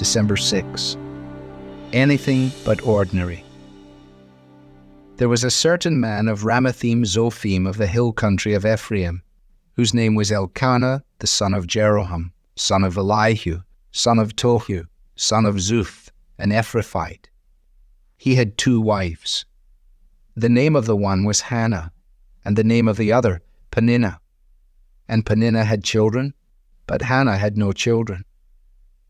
December 6. Anything but ordinary. There was a certain man of Ramathim Zophim of the hill country of Ephraim, whose name was Elkanah, the son of Jeroham, son of Elihu, son of Tohu, son of Zuph, an Ephrathite. He had 2 wives. The name of the one was Hannah, and the name of the other Peninnah. And Peninnah had children, but Hannah had no children.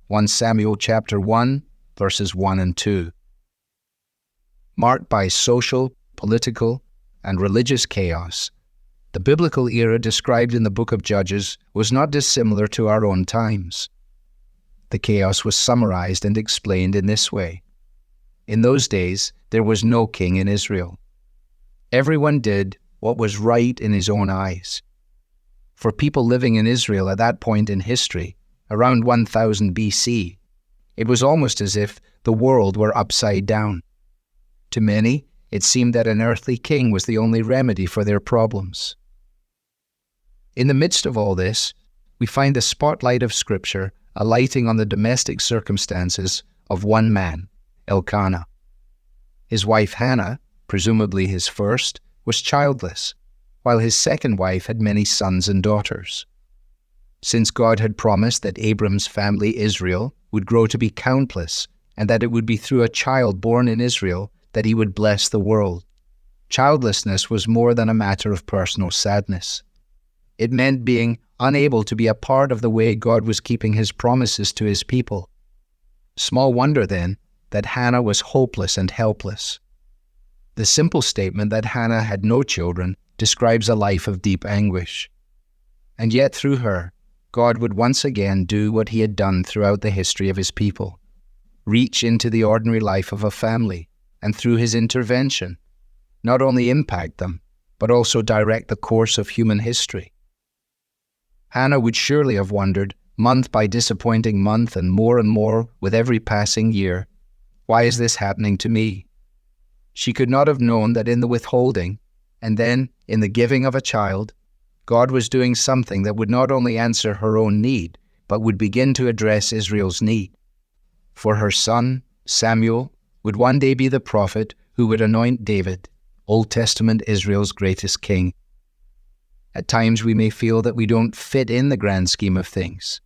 1 Samuel chapter 1, verses 1 and 2. Marked by social, political, and religious chaos, the biblical era described in the book of Judges was not dissimilar to our own times. The chaos was summarized and explained in this way. In those days, there was no king in Israel. Everyone did what was right in his own eyes. For people living in Israel at that point in history, around 1000 BC, it was almost as if the world were upside down. To many, it seemed that an earthly king was the only remedy for their problems. In the midst of all this, we find the spotlight of Scripture alighting on the domestic circumstances of one man, Elkanah. His wife Hannah, presumably his first, was childless, while his second wife had many sons and daughters. Since God had promised that Abram's family Israel would grow to be countless, and that it would be through a child born in Israel that he would bless the world, childlessness was more than a matter of personal sadness. It meant being unable to be a part of the way God was keeping his promises to his people. Small wonder, then, that Hannah was hopeless and helpless. The simple statement that Hannah had no children describes a life of deep anguish. And yet through her, God would once again do what he had done throughout the history of his people, reach into the ordinary life of a family, and through his intervention, not only impact them, but also direct the course of human history. Hannah would surely have wondered, month by disappointing month and more with every passing year, why is this happening to me? She could not have known that in the withholding, and then in the giving of a child, God was doing something that would not only answer her own need, but would begin to address Israel's need. For her son, Samuel, would one day be the prophet who would anoint David, Old Testament Israel's greatest king. At times we may feel that we don't fit in the grand scheme of things.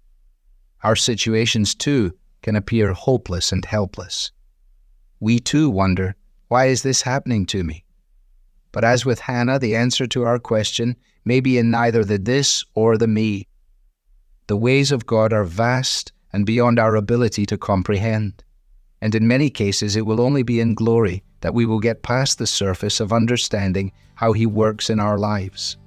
Our situations too can appear hopeless and helpless. We too wonder, why is this happening to me? But as with Hannah, the answer to our question may be in neither the this or the me. The ways of God are vast and beyond our ability to comprehend. And in many cases it will only be in glory that we will get past the surface of understanding how he works in our lives.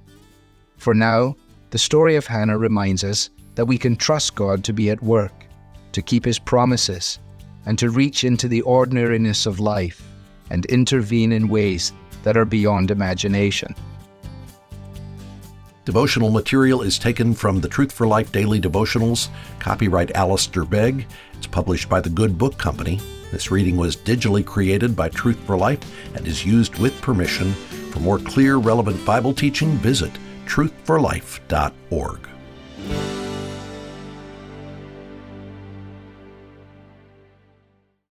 For now, the story of Hannah reminds us that we can trust God to be at work, to keep his promises, and to reach into the ordinariness of life and intervene in ways that are beyond imagination. Devotional material is taken from the Truth for Life Daily Devotionals, copyright Alistair Begg. It's published by the Good Book Company. This reading was digitally created by Truth for Life and is used with permission. For more clear, relevant Bible teaching, visit truthforlife.org.